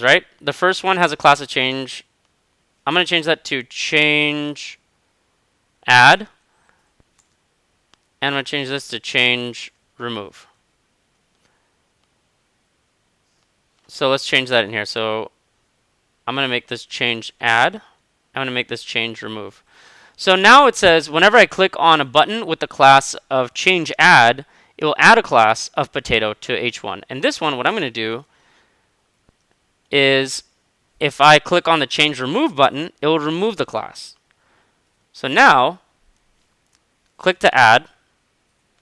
right? The first one has a class of change. I'm going to change that to change add, and I'm going to change this to change remove. So let's change that in here. So I'm going to make this change add. I'm going to make this change remove. So now it says whenever I click on a button with the class of change add, it will add a class of potato to h1. And this one, what I'm going to do is if I click on the change remove button, it will remove the class. So now, click to add,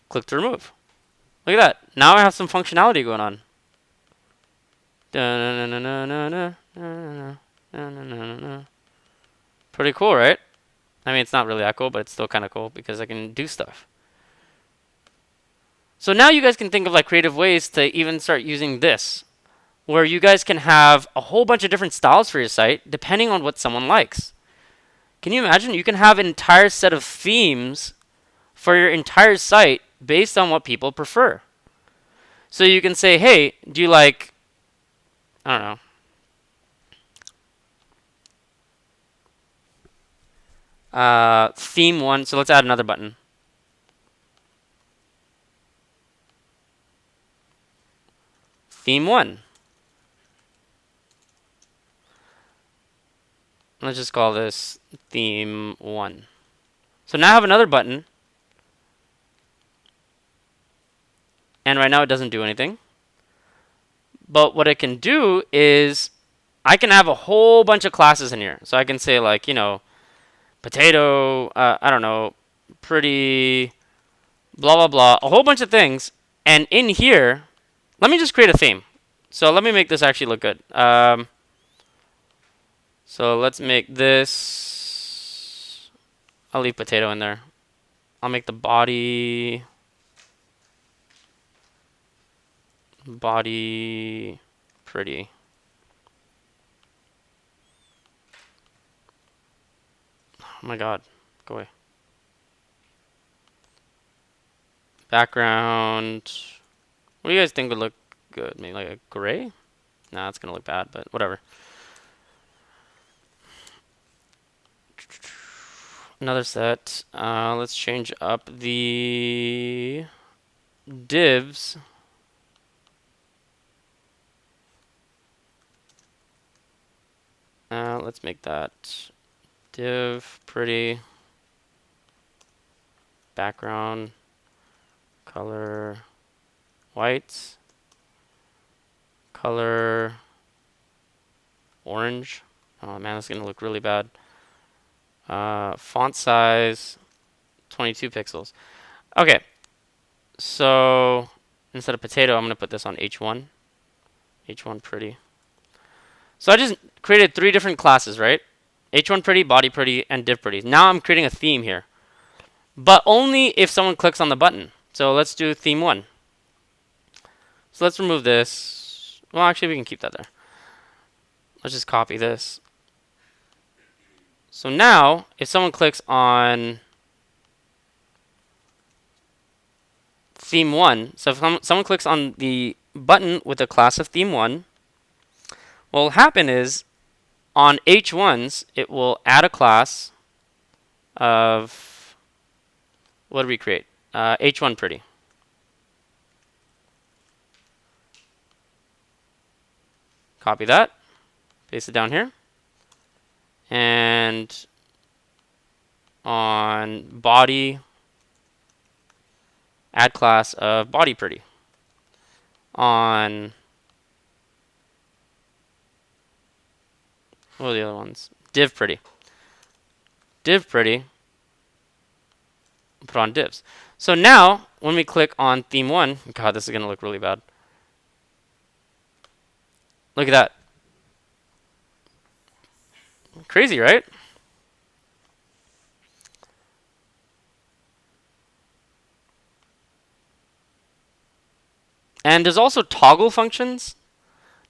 click to remove. Look at that. Now I have some functionality going on. Pretty cool, right? I mean, it's not really that cool, but it's still kind of cool because I can do stuff. So now you guys can think of like creative ways to even start using this, where you guys can have a whole bunch of different styles for your site depending on what someone likes. Can you imagine? You can have an entire set of themes for your entire site based on what people prefer. So you can say, hey, do you like, I don't know, theme one. So let's add another button. Theme one. Let's just call this theme one. So now I have another button. And right now it doesn't do anything. But what it can do is I can have a whole bunch of classes in here. So I can say like, you know, potato, I don't know, pretty, blah, blah, blah, a whole bunch of things. And in here, let me just create a theme. So let me make this actually look good. So let's make this, I'll leave potato in there. I'll make the body pretty. Oh my god, go away. Background. What do you guys think would look good? Maybe like a gray? Nah, it's gonna look bad, but whatever. Another set. Let's change up the divs. Let's make that div pretty. Background color white. Color orange. Oh man, that's gonna look really bad. Font size 22 pixels. Okay, so instead of potato, I'm gonna put this on h1. h1 pretty. So I just created 3 different classes, right? h1 pretty, body pretty, and div pretty. Now I'm creating a theme here, but only if someone clicks on the button. So let's do theme 1. So let's remove this. Well, actually, we can keep that there. Let's just copy this. So now, if someone clicks on theme 1, so if someone clicks on the button with the class of theme 1, what will happen is on h1s, it will add a class of, what did we create? h1 pretty. Copy that, paste it down here. And on body, add class of body pretty. On, what are the other ones? Div pretty. Div pretty, put on divs. So now, when we click on theme 1, god, this is going to look really bad. Look at that. Crazy, right? And there's also toggle functions.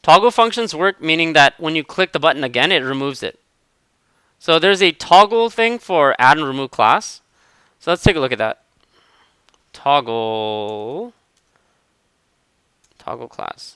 Toggle functions work meaning that when you click the button again, it removes it. So there's a toggle thing for add and remove class. So let's take a look at that. Toggle class.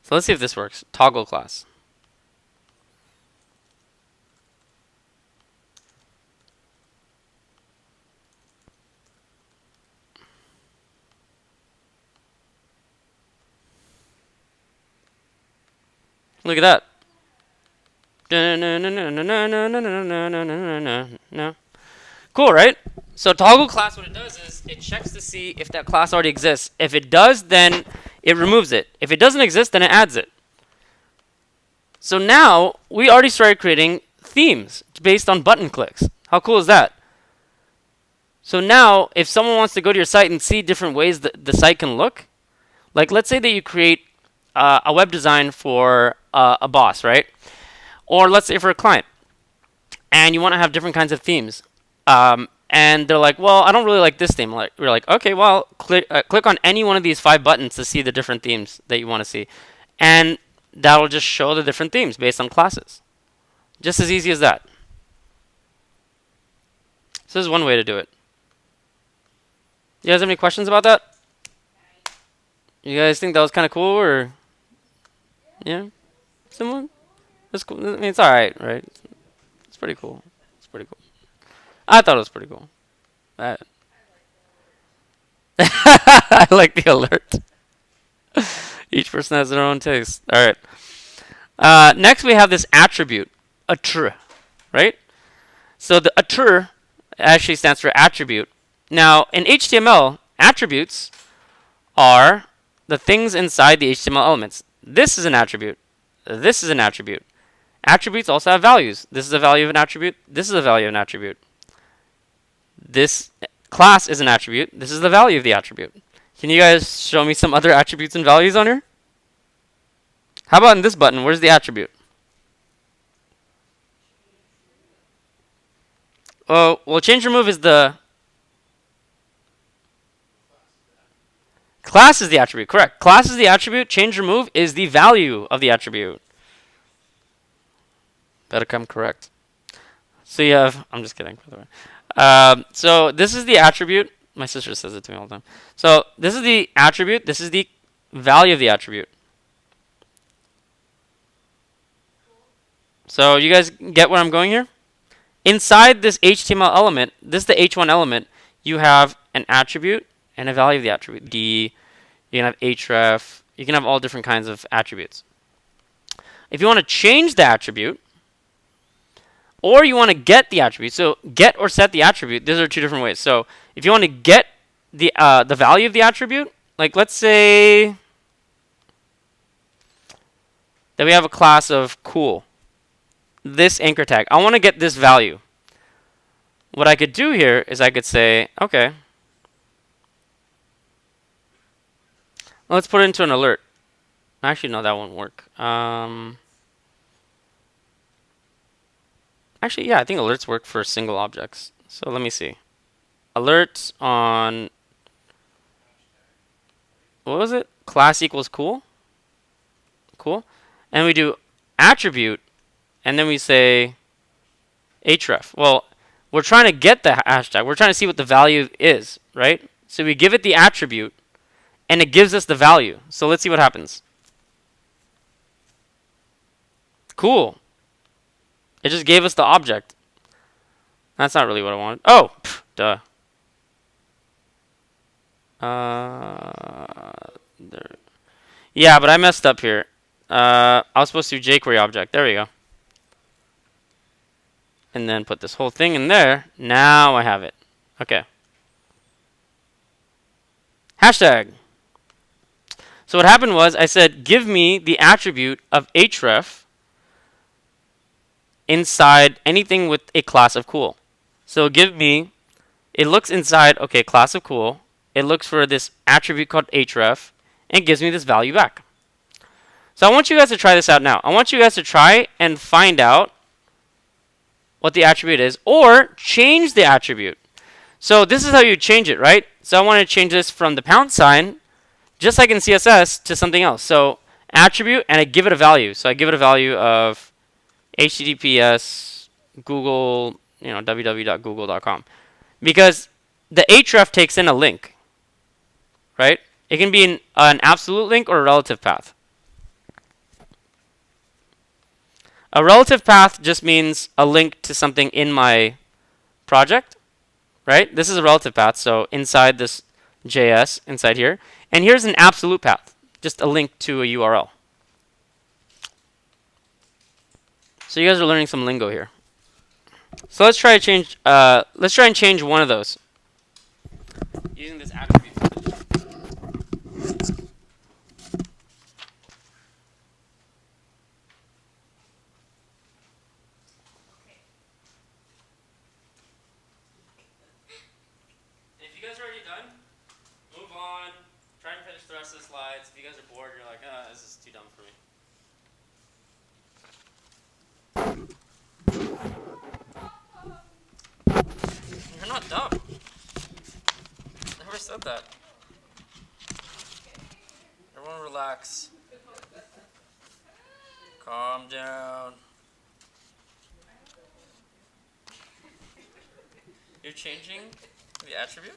So let's see if this works. Toggle class. Look at that. No. Cool, right? So toggle class, what it does is it checks to see if that class already exists. If it does, then it removes it. If it doesn't exist, then it adds it. So now we already started creating themes based on button clicks. How cool is that? So now if someone wants to go to your site and see different ways that the site can look, like let's say that you create a web design for a boss, right? Or let's say for a client, and you want to have different kinds of themes. And they're like, well, I don't really like this theme. We're like, okay, well, click on any one of these 5 buttons to see the different themes that you want to see. And that'll just show the different themes based on classes. Just as easy as that. So this is one way to do it. You guys have any questions about that? You guys think that was kind of cool, or? Yeah? Someone? That's cool. I mean, it's alright, right? It's pretty cool. It's pretty cool. I thought it was pretty cool. I like the alert. Each person has their own taste. Alright. Next we have this attribute. Attr. Right? So the attr actually stands for attribute. Now, in HTML, attributes are the things inside the HTML elements. This is an attribute. This is an attribute. Attributes also have values. This is a value of an attribute. This is a value of an attribute. This class is an attribute. This is the value of the attribute. Can you guys show me some other attributes and values on here? How about in this button? Where's the attribute? Oh, well, change remove is the class is the attribute. Correct. Class is the attribute. Change remove is the value of the attribute. Better come correct. So you have, I'm just kidding, by the way. So this is the attribute. My sister says it to me all the time. So this is the attribute. This is the value of the attribute. So you guys get where I'm going here? Inside this HTML element, this is the H1 element, you have an attribute and a value of the attribute. You can have href, you can have all different kinds of attributes. If you want to change the attribute, or you want to get the attribute, so get or set the attribute, these are 2 different ways. So if you want to get the value of the attribute, like let's say that we have a class of cool. This anchor tag. I want to get this value. What I could do here is I could say, okay, let's put it into an alert. Actually, no, that won't work. Actually, yeah, I think alerts work for single objects. So let me see. Alerts on, what was it? Class equals cool. Cool. And we do attribute. And then we say href. Well, we're trying to get the hashtag. We're trying to see what the value is, right? So we give it the attribute, and it gives us the value. So let's see what happens. Cool. It just gave us the object. That's not really what I wanted. Oh, duh. There. Yeah, but I messed up here. I was supposed to do jQuery object. There we go. And then put this whole thing in there. Now I have it. Okay. Hashtag. So what happened was I said, give me the attribute of href inside anything with a class of cool. So give me, it looks inside, okay, class of cool. It looks for this attribute called href and gives me this value back. So I want you guys to try this out now. I want you guys to try and find out what the attribute is, or change the attribute. So this is how you change it, right? So I want to change this from the pound sign, just like in CSS, to something else. So attribute, and I give it a value. So I give it a value of HTTPS Google, www.google.com, because the href takes in a link, right? It can be an absolute link or a relative path. A relative path just means a link to something in my project, right? This is a relative path, so inside this JS, inside here. And here's an absolute path, just a link to a URL. So you guys are learning some lingo here. So let's try and change one of those using this attribute. If you guys are already done, move on. Try and finish the rest of the slides. If you guys are bored, you're like, this is too dumb for me. You're not dumb. Never said that. Everyone relax. Calm down. You're changing the attribute?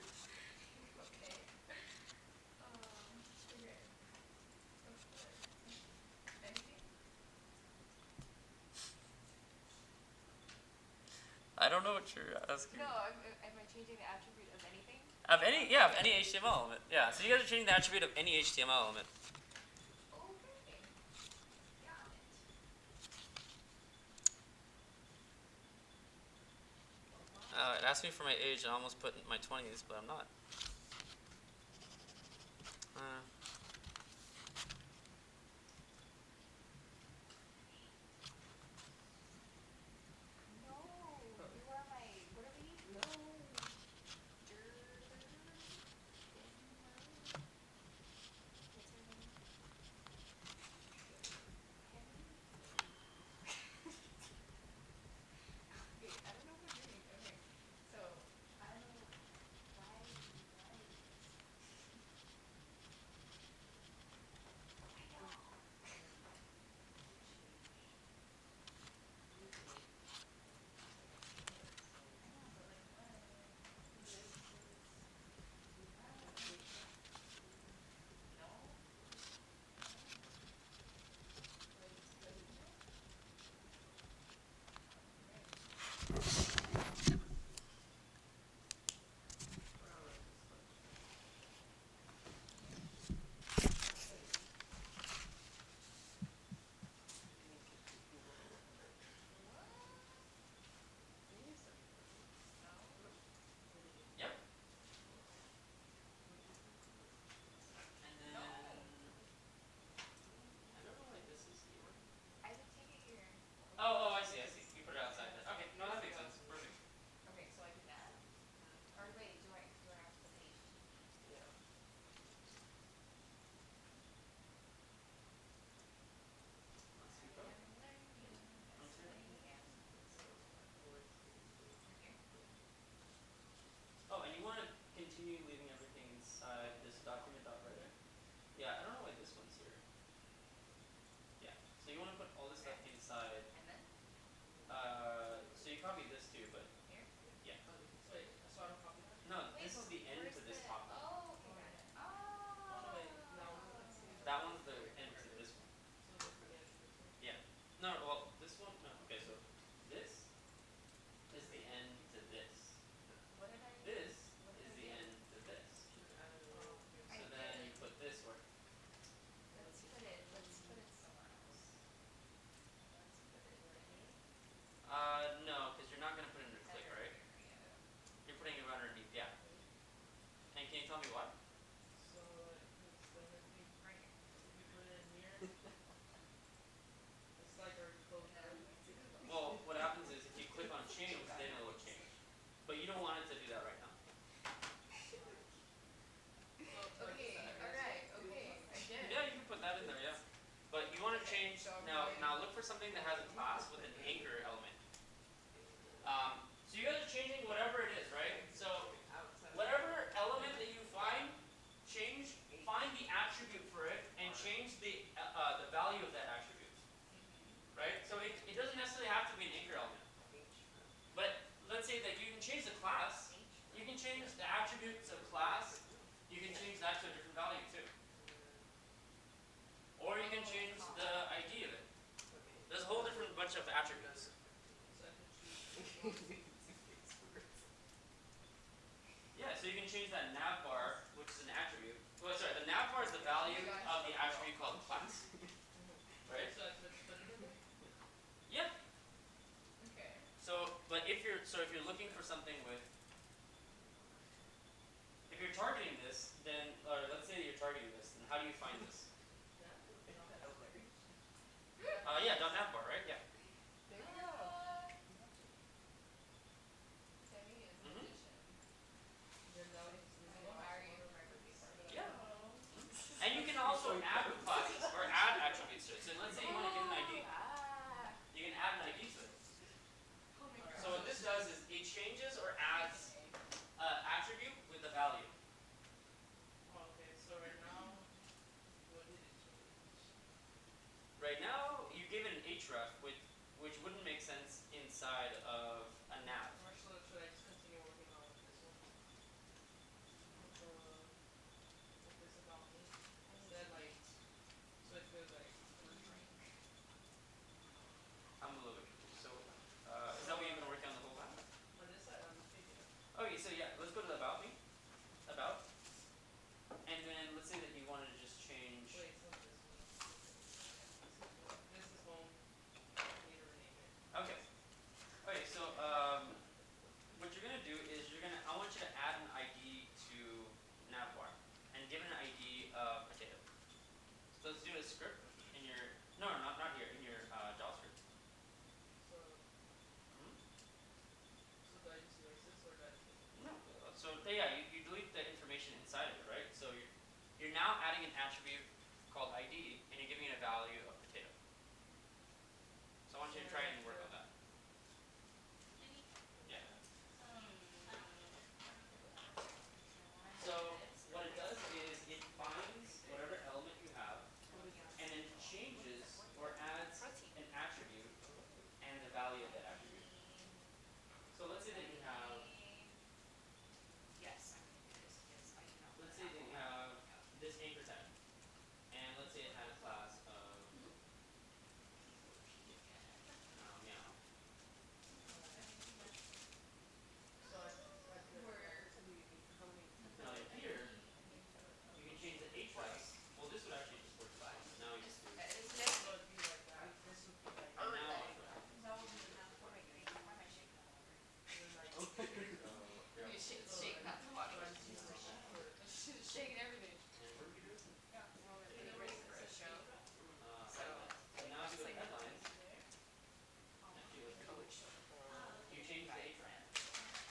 I don't know what you're asking. No, am I changing the attribute of anything? Of any HTML element. Yeah, so you guys are changing the attribute of any HTML element. Okay. Got it. It asked me for my age, and I almost put in my 20s, but I'm not. No, you are my, what are we? No. What's her name? Okay, I don't know what we're doing. Okay, so, I don't know why you like this. I know. Yep. And then No. I don't know why this is here. I would take it here. Oh, I see. You put it outside there. Okay, no, that makes sense. Perfect. Okay, so I do that. Or wait, do I have to put the H? Yeah. Oh, and you want to continue leaving everything inside this document.writer? Yeah, I don't know why this one's here. Yeah, so you want to put all this stuff inside. And then? So you copy this too, but Here? yeah. Wait, so I don't copy that? No, Wait, this is the end where's to this the, top one. oh, okay, got it. Oh. No, wait, that one, let's see. That one's the end to this one. So that's the end to this one? Yeah. No, well, this one, no. Okay, so this is the end to this. What did I? This What did is I the do? end to this. Oh, okay. I So then did. you put this where? Let's put it somewhere else. Let's put it right here. No, because you're not going to put it in a click, right? Yeah. You're putting it underneath, yeah. And can you tell me why? So, because then if you, Right here. if you put it in here, it's like already closed No, already. it's a Google. Well, what happens is if you click on change, then it will change. But you don't want it to do that right now. Okay, alright, okay, I did. Yeah, you can put that in there, yeah. But you want to change, now look for something that has a class with an anchor element. So you guys are changing whatever it is, right? So whatever element that you find, find the attribute for it, and change the value of that attribute. Right? So it doesn't necessarily have to be an anchor element. But let's say that you can change the class, you can change the attributes of class, you can change that to a different value too. Or you can change the ID of it. There's a whole different bunch bunch of attributes. So I can choose which one. Yeah, so you can change that navbar, which is an attribute. Well, sorry, the navbar is the value of the attribute called class, right? So I put together? Yeah. Okay. So, but if you're looking for something with, if you're targeting this, then, or let's say you're targeting this, then how do you find this? Yeah. Yeah, .navbar, right? Yeah. There we go. Sammy is a Mhm. magician. Then now I it's using will my hire you phone. for my birthday party. Yeah. Oh. And you can also add classes or add attributes to it. So let's say you want to give an ID, Ah. you can add an ID to it. Oh my Alright. god. So what this does is it changes or adds attribute with a value. Oh, okay, so right now, what did it change? Right now, you give it an href, which wouldn't make sense inside of a nav. Or should I just continue working on this one? With the, with this about me? I need Instead to like, eat so it feels like, or drink. I'm a little bit confused. So, is so that what you've been working on the whole time? on this side, I'm thinking. Okay, so yeah, let's go to the about me. About. And then let's say that you wanted to just change. Wait, it's not this one. This is home. I need to rename it. Okay. Okay, so what you're gonna do is I want you to add an ID to navbar and give it an ID of potato. So let's do a script in your not here, in your JavaScript. So, Hmm? so do I just erase this or do I just No. So yeah, you delete the information inside of it, right? So you're now adding an attribute called ID and you're giving it a value of potato. So I want you to try and work on that. Any Yeah. I wanna do So this. what it does is it finds whatever element you have and then changes or adds Protein. an attribute and the value of that attribute. So let's say that you have Yes, I'm gonna do this because I cannot put let's an say that apple you in my have mouth. this anchor tag. And let's say it had a class of meow. So I do it Where relatively, how many Now in here you can change the href. twice. Well, this would actually just work fine. So now we just do Isn't it? So it'd be like that, this would be like, and now That would be enough. What am I doing? Why am I shaking that water? and then like, so You're here. shake, so shake, not the do water. I just use the sheet or? She's shaking everything. And what do we do? Yeah. Well, we're getting ready for a show. Headlines. So now if you go to headlines, Um, if you look at coach you change the href.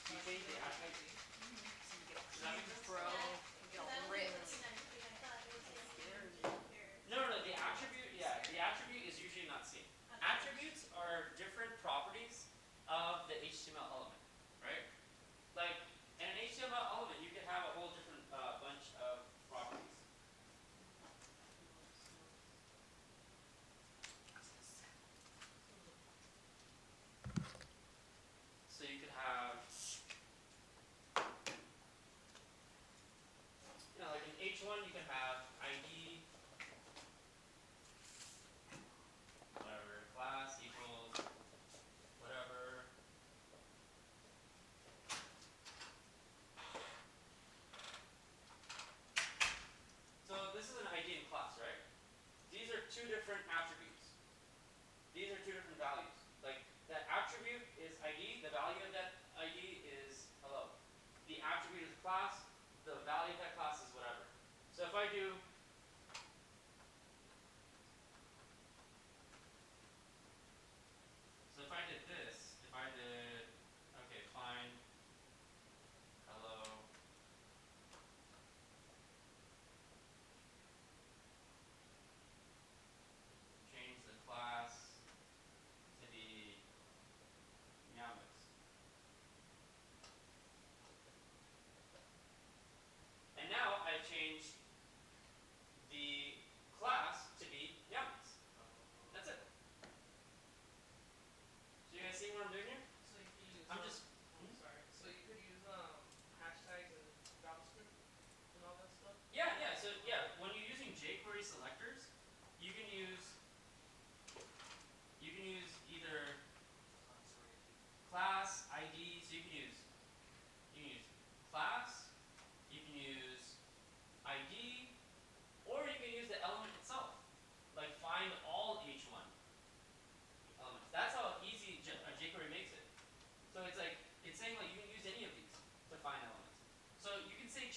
You change the attribute. So you get Does that make sense? bro, you get all ripped. No, the attribute, yeah, the attribute is usually not seen. Attributes are different properties of the HTML element, right? Like, in an HTML element, you can have a whole different bunch of properties. So you could have, like in H1 you can have ID, whatever, class equals, whatever. So this is an ID and class, right? These are two different attributes. These are two different values. Like, that attribute is ID, the value of that ID is hello. The attribute is class, the value of that class is whatever. So if I do So if I did this, if I did, okay, fine, hello, change the class to be meowmix. And now I've changed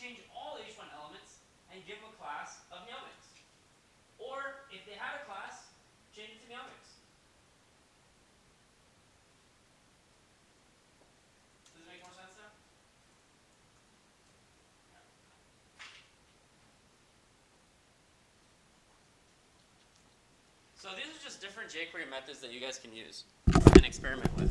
change all H1 elements and give them a class of meowmix. Or if they had a class, change it to meowmix. Does it make more sense now? So these are just different jQuery methods that you guys can use and experiment with.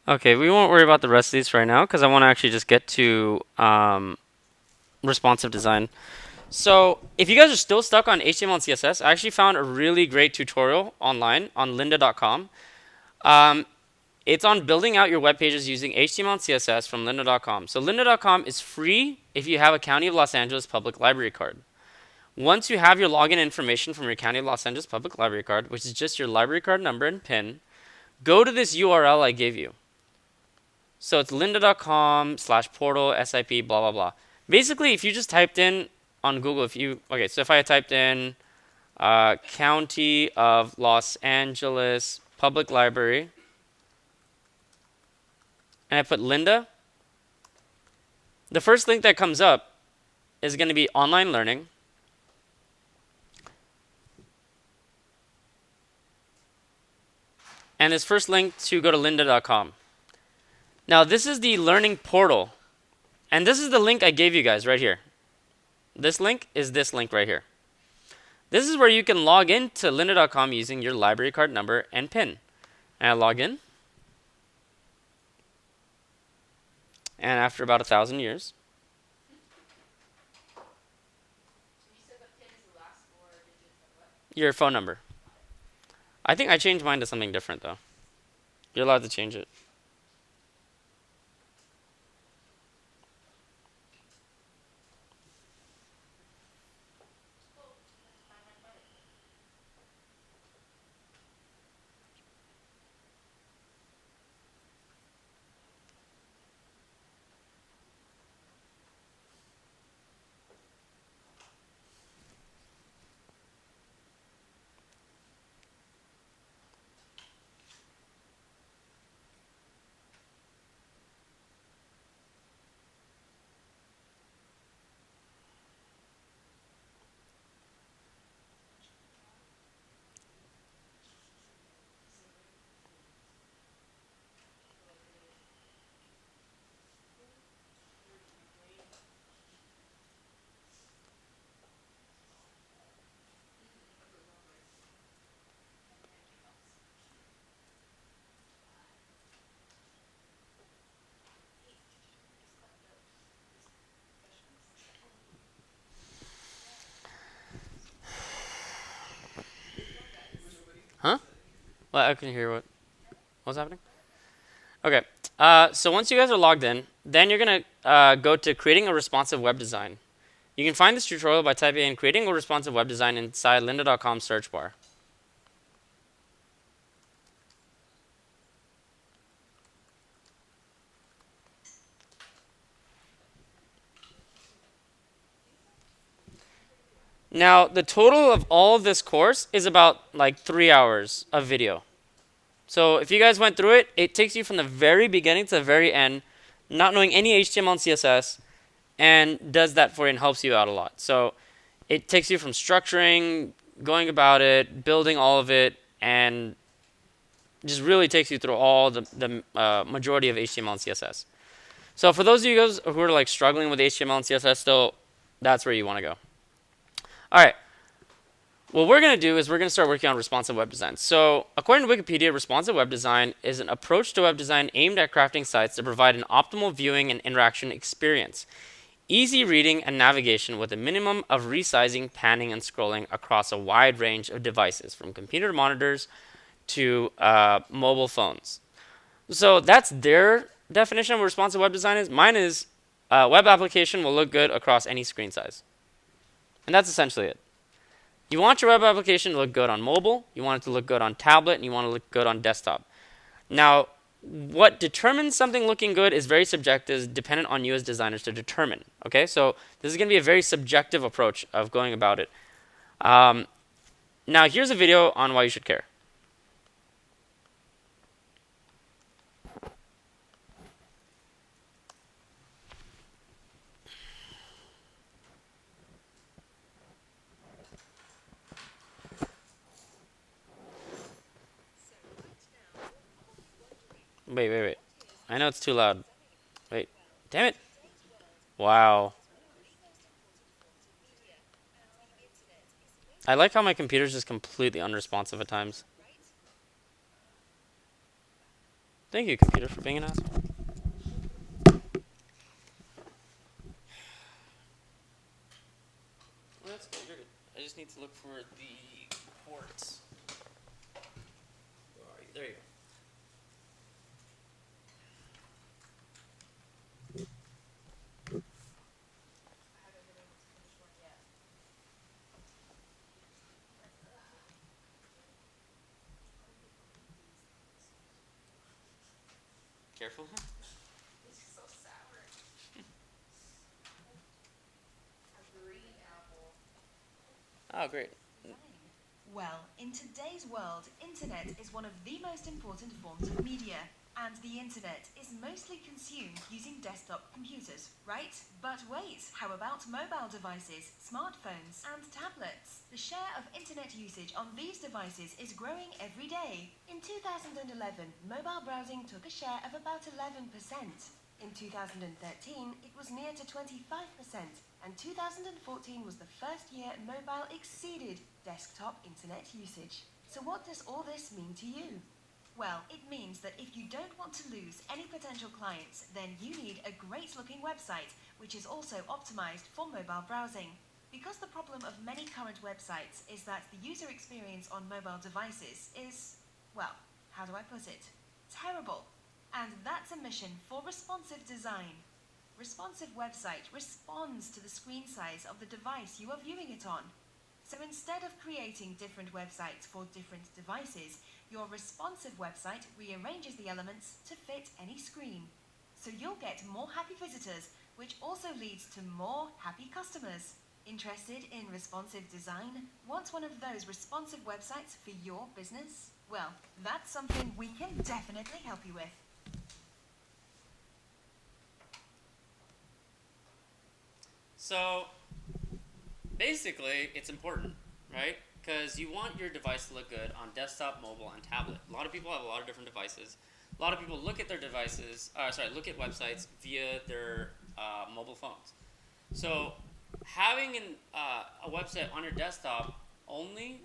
Okay, we won't worry about the rest of these right now because I want to actually just get to responsive design. So if you guys are still stuck on HTML and CSS, I actually found a really great tutorial online on lynda.com. It's on building out your web pages using HTML and CSS from lynda.com. So lynda.com is free if you have a County of Los Angeles public library card. Once you have your login information from your County of Los Angeles public library card, which is just your library card number and PIN, go to this URL I gave you. So it's lynda.com/portal SIP blah blah blah. Basically, if you just typed in on Google, if I typed in County of Los Angeles Public Library and I put Lynda, the first link that comes up is going to be online learning. And this first link to go to lynda.com. Now this is the learning portal. And this is the link I gave you guys right here. This link is this link right here. This is where you can log in to lynda.com using your library card number and PIN. And I log in. And after about 1,000 years. You said the pin is the last 4 digits of what? Your phone number. I think I changed mine to something different though. You're allowed to change it. Huh? Well, I couldn't hear what was happening. Okay. So once you guys are logged in, then you're going to go to creating a responsive web design. You can find this tutorial by typing in creating a responsive web design inside lynda.com search bar. Now, the total of all of this course is about like 3 hours of video. So if you guys went through it, it takes you from the very beginning to the very end, not knowing any HTML and CSS, and does that for you and helps you out a lot. So it takes you from structuring, going about it, building all of it, and just really takes you through all the majority of HTML and CSS. So for those of you guys who are like struggling with HTML and CSS still, that's where you want to go. All right. What we're going to do is we're going to start working on responsive web design. So according to Wikipedia, responsive web design is an approach to web design aimed at crafting sites that provide an optimal viewing and interaction experience. Easy reading and navigation with a minimum of resizing, panning, and scrolling across a wide range of devices, from computer monitors to mobile phones. So that's their definition of what responsive web design is. Mine is web application will look good across any screen size. And that's essentially it. You want your web application to look good on mobile, you want it to look good on tablet, and you want it to look good on desktop. Now, what determines something looking good is very subjective, dependent on you as designers to determine. Okay, so this is going to be a very subjective approach of going about it. Now here's a video on why you should care. Wait. I know it's too loud. Wait. Damn it. Wow. I like how my computer's just completely unresponsive at times. Thank you, computer, for being an asshole. Well, that's good. You're good. I just need to look for the ports. Where are you? There you go. I haven't been able to finish one yet. Careful. It's so sour. A green apple. Oh, great. Well, in today's world, internet is one of the most important forms of media, and the internet is mostly consumed using desktop computers, right? But wait, how about mobile devices, smartphones, and tablets? The share of internet usage on these devices is growing every day. In 2011, mobile browsing took a share of about 11%. In 2013, it was near to 25%, and 2014 was the first year mobile exceeded desktop internet usage. So what does all this mean to you? Well, it means that if you don't want to lose any potential clients, then you need a great-looking website, which is also optimized for mobile browsing. Because the problem of many current websites is that the user experience on mobile devices is, well, how do I put it? Terrible. And that's a mission for responsive design. Responsive website responds to the screen size of the device you are viewing it on. So instead of creating different websites for different devices, your responsive website rearranges the elements to fit any screen. So you'll get more happy visitors, which also leads to more happy customers. Interested in responsive design? Want one of those responsive websites for your business? Well, that's something we can definitely help you with. So, basically, it's important, right? Because you want your device to look good on desktop, mobile, and tablet. A lot of people have a lot of different devices. A lot of people look at their devices, look at websites via their mobile phones. So, having a website on your desktop only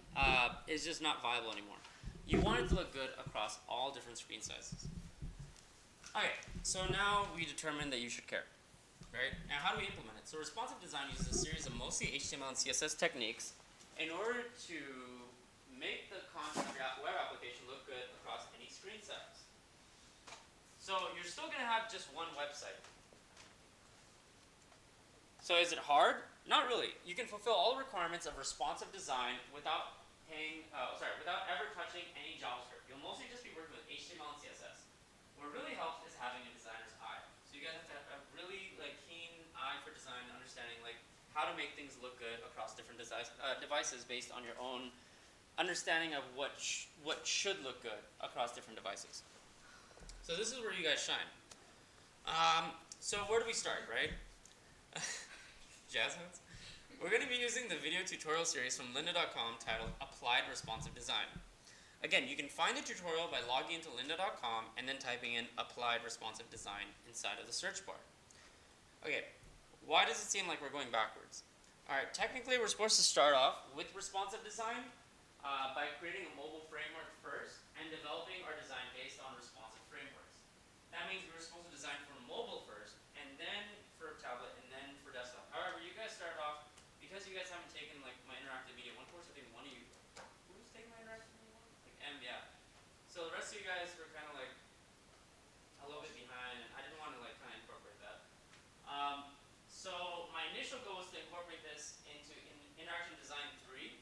is just not viable anymore. You want it to look good across all different screen sizes. Okay, so now we determined that you should care. Right? Now, how do we implement it? So responsive design uses a series of mostly HTML and CSS techniques in order to make the content of your web application look good across any screen size. So you're still going to have just one website. So is it hard? Not really. You can fulfill all the requirements of responsive design without without ever touching any JavaScript. You'll mostly just be working with HTML and CSS. What really helps is having a designer's eye. So you guys have to have a really keen eye for design, understanding how to make things look good across different devices based on your own understanding of what should look good across different devices. So this is where you guys shine. So where do we start, right? Jazz hands? We're going to be using the video tutorial series from lynda.com titled Applied Responsive Design. Again, you can find the tutorial by logging into lynda.com and then typing in Applied Responsive Design inside of the search bar. Okay, why does it seem like we're going backwards? Alright, technically we're supposed to start off with responsive design by creating a mobile framework first and developing our design based on responsive frameworks. That means we were supposed to design for mobile first, and then for tablet, and then for desktop. However, you guys started off, because you guys haven't taken my interactive media 1 course, I think one of you, who's taking my interactive media 1? Yeah. So the rest of you guys were kind of a little bit behind, and I didn't want to kind of incorporate that. So my initial goal was to incorporate this into Interaction Design 3,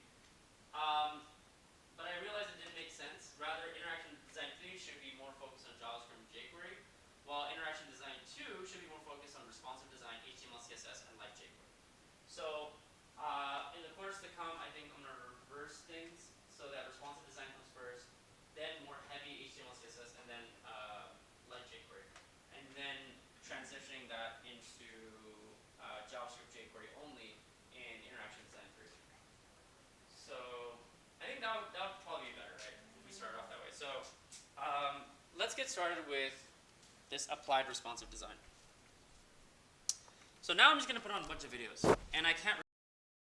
but I realized it didn't make sense. Rather, Interaction Design 3 should be more focused on JavaScript and jQuery, while Interaction Design 2 should be more focused on responsive design, HTML, CSS, and like jQuery. So in the quarters to come, I think I'm going to get started with this applied responsive design. So now I'm just going to put on a bunch of videos, and I can't